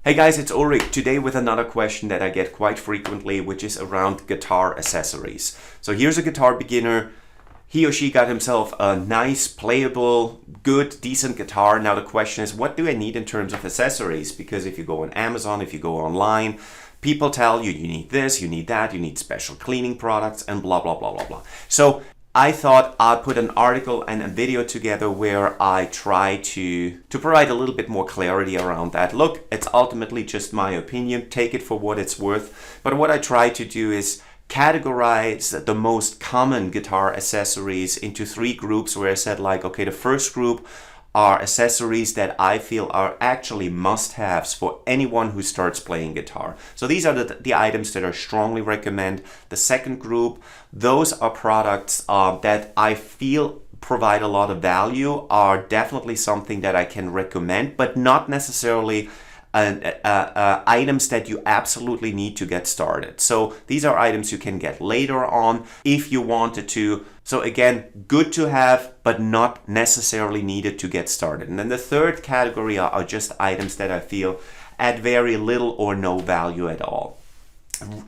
Hey guys, it's Ulrich today with another question that I get quite frequently, which is around guitar accessories. So here's a guitar beginner. He or she got himself a nice, playable, good, decent guitar. Now the question is, what do I need in terms of accessories? Because if you go on Amazon, if you go online, people tell you need this, you need that, you need special cleaning products, and blah, blah, blah, blah, blah. So I thought I'd put an article and a video together where I try to provide a little bit more clarity around that. Look, it's ultimately just my opinion. Take it for what it's worth. But what I try to do is categorize the most common guitar accessories into three groups where I said like, okay, the first group are accessories that I feel are actually must-haves for anyone who starts playing guitar. So these are the items that I strongly recommend. The second group, those are products that I feel provide a lot of value, are definitely something that I can recommend, but not necessarily items that you absolutely need to get started. So these are items you can get later on if you wanted to. So again, good to have, but not necessarily needed to get started. And then the third category are just items that I feel add very little or no value at all.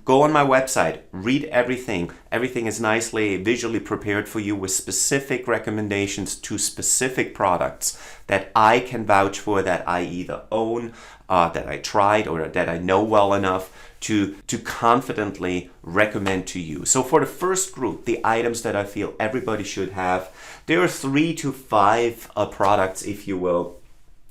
Go on my website, read everything. Everything is nicely visually prepared for you with specific recommendations to specific products that I can vouch for, that I either own, that I tried, or that I know well enough to confidently recommend to you. So for the first group, the items that I feel everybody should have, there are 3 to 5 products, if you will.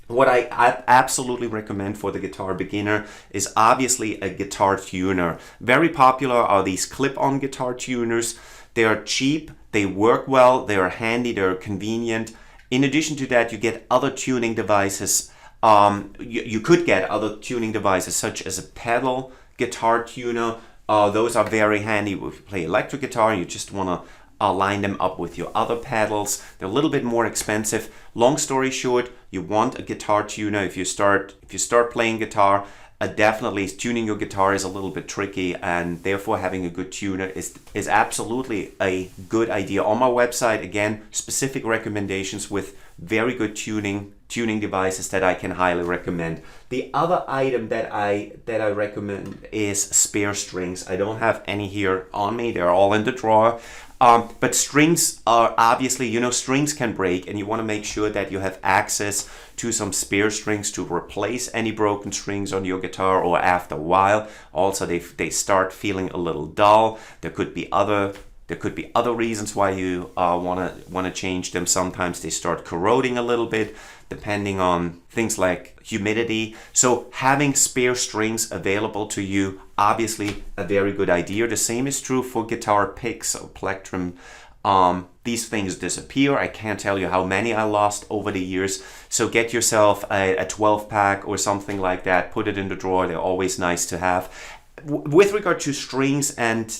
What I absolutely recommend for the guitar beginner is obviously a guitar tuner. Very popular are these clip-on guitar tuners. They are cheap, they work well, they are handy, they're convenient. In addition to that, you get other tuning devices. You could get other tuning devices such as a pedal guitar tuner. Those are very handy if you play electric guitar. You just want to line them up with your other pedals. They're a little bit more expensive. Long story short, you want a guitar tuner. If you start playing guitar, definitely tuning your guitar is a little bit tricky, and therefore having a good tuner is absolutely a good idea. On my website, again, specific recommendations with very good tuning devices that I can highly recommend. The other item that I recommend is spare strings. I don't have any here on me. They're all in the drawer. But strings are obviously, strings can break, and you want to make sure that you have access to some spare strings to replace any broken strings on your guitar, or after a while. Also, they start feeling a little dull. There could be other reasons why you want to change them. Sometimes they start corroding a little bit, depending on things like humidity. So having spare strings available to you, obviously a very good idea. The same is true for guitar picks or plectrum. These things disappear. I can't tell you how many I lost over the years. So get yourself a 12 pack or something like that. Put it in the drawer. They're always nice to have. With regard to strings and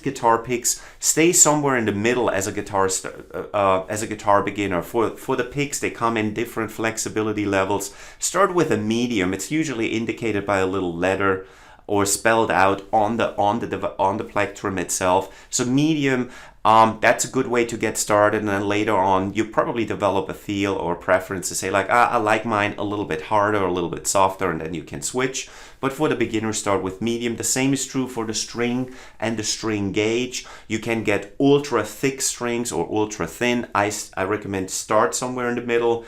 guitar picks, stay somewhere in the middle as a guitar beginner. For the picks, they come in different flexibility levels. Start with a medium. It's usually indicated by a little letter or spelled out on the plectrum itself. So medium, that's a good way to get started, and then later on you probably develop a feel or preference to say like, I like mine a little bit harder, a little bit softer, and then you can switch. But for the beginner, start with medium. The same is true for the string and the string gauge. You can get ultra thick strings or ultra thin. I recommend start somewhere in the middle.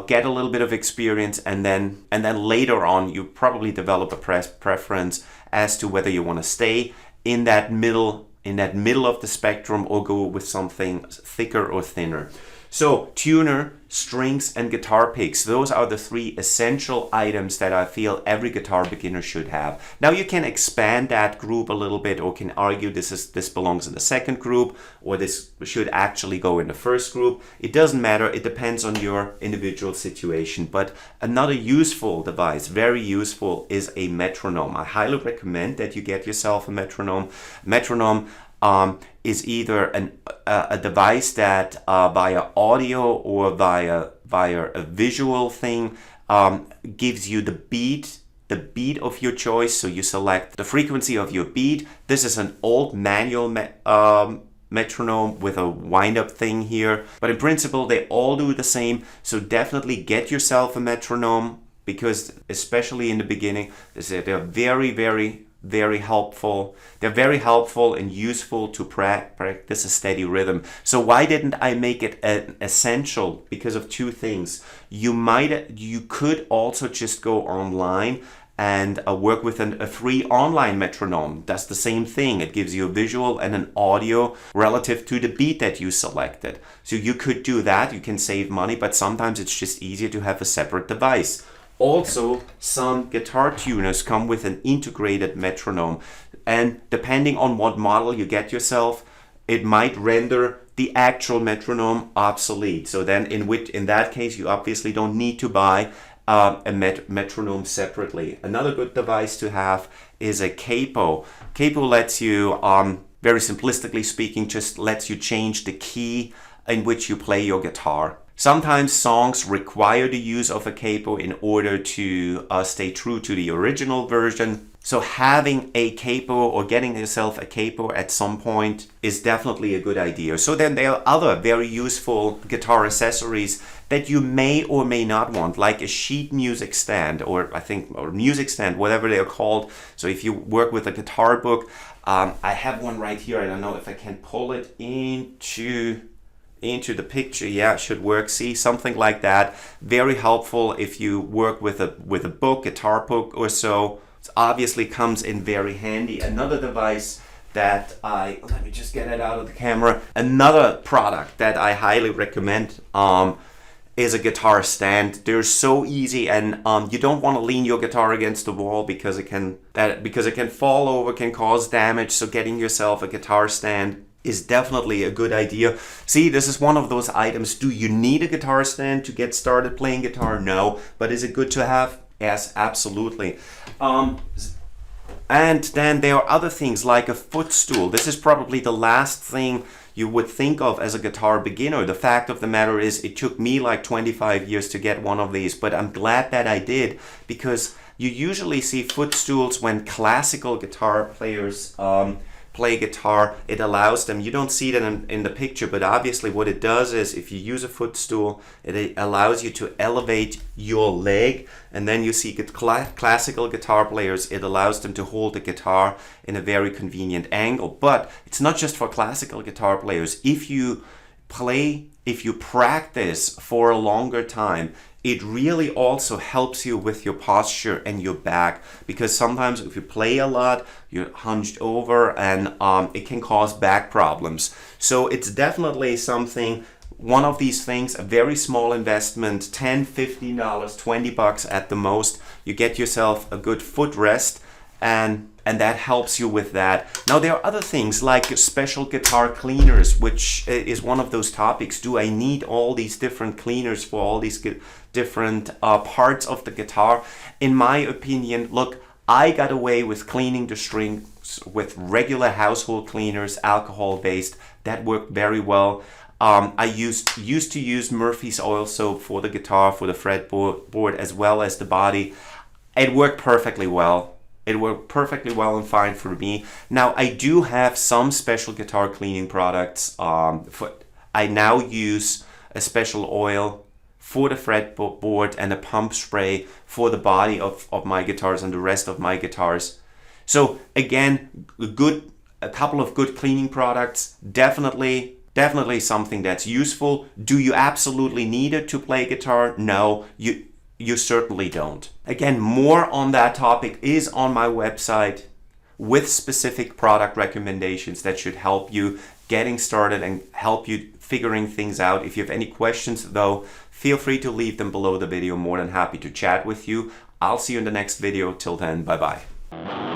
Get a little bit of experience, and then later on you probably develop a preference as to whether you want to stay in that middle of the spectrum or go with something thicker or thinner. So tuner, strings, and guitar picks, those are the 3 essential items that I feel every guitar beginner should have. Now you can expand that group a little bit, or can argue this belongs in the second group, or this should actually go in the first group. It doesn't matter. It depends on your individual situation. But another useful device, very useful, is a metronome. I highly recommend that you get yourself a metronome. Metronome is either a device that via audio or via a visual thing gives you the beat of your choice. So you select the frequency of your beat. This is an old manual metronome with a wind-up thing here, but in principle they all do the same. So definitely get yourself a metronome. because especially in the beginning, they're very helpful. They're very helpful and useful to practice a steady rhythm. So why didn't I make it an essential? Because of two things. You could also just go online and work with a free online metronome. That's the same thing. It gives you a visual and an audio relative to the beat that you selected. So you could do that. You can save money, but sometimes it's just easier to have a separate device. Also, some guitar tuners come with an integrated metronome, and depending on what model you get yourself, it might render the actual metronome obsolete. So then in that case, you obviously don't need to buy a metronome separately. Another good device to have is a capo. Capo lets you, very simplistically speaking, just lets you change the key in which you play your guitar. Sometimes songs require the use of a capo in order to stay true to the original version. So having a capo or getting yourself a capo at some point is definitely a good idea. So then there are other very useful guitar accessories that you may or may not want, like a sheet music stand, or music stand, whatever they're called. So if you work with a guitar book, I have one right here. I don't know if I can pull it into the picture. Yeah, it should work. See, something like that. Very helpful if you work with a book, guitar book or so. It obviously comes in very handy. Another device that let me just get it out of the camera. Another product that I highly recommend is a guitar stand. They're so easy, and you don't want to lean your guitar against the wall because it can fall over, can cause damage. So getting yourself a guitar stand is definitely a good idea. See, this is one of those items. Do you need a guitar stand to get started playing guitar? No. But is it good to have? Yes, absolutely. And then there are other things like a footstool. This is probably the last thing you would think of as a guitar beginner. The fact of the matter is, it took me like 25 years to get one of these, but I'm glad that I did, because you usually see footstools when classical guitar players play guitar. It allows them, you don't see that in the picture, but obviously what it does is, if you use a footstool, it allows you to elevate your leg, and then you see classical guitar players, it allows them to hold the guitar in a very convenient angle. But it's not just for classical guitar players. If you practice for a longer time, it really also helps you with your posture and your back, because sometimes if you play a lot, you're hunched over, and it can cause back problems. So it's definitely something, one of these things, a very small investment, $10, $15, $20 at the most. You get yourself a good footrest, and that helps you with that. Now, there are other things like special guitar cleaners, which is one of those topics. Do I need all these different cleaners for all these different parts of the guitar? In my opinion, look, I got away with cleaning the strings with regular household cleaners, alcohol-based. That worked very well. I used to use Murphy's oil soap for the guitar, for the fretboard, as well as the body. It worked perfectly well. It worked perfectly well and fine for me. Now, I do have some special guitar cleaning products. I now use a special oil for the fretboard and a pump spray for the body of my guitars and the rest of my guitars. So again, a couple of good cleaning products. Definitely something that's useful. Do you absolutely need it to play guitar? No, you certainly don't. Again, more on that topic is on my website with specific product recommendations that should help you getting started and help you figuring things out. If you have any questions though, feel free to leave them below the video. More than happy to chat with you. I'll see you in the next video. Till then, bye bye.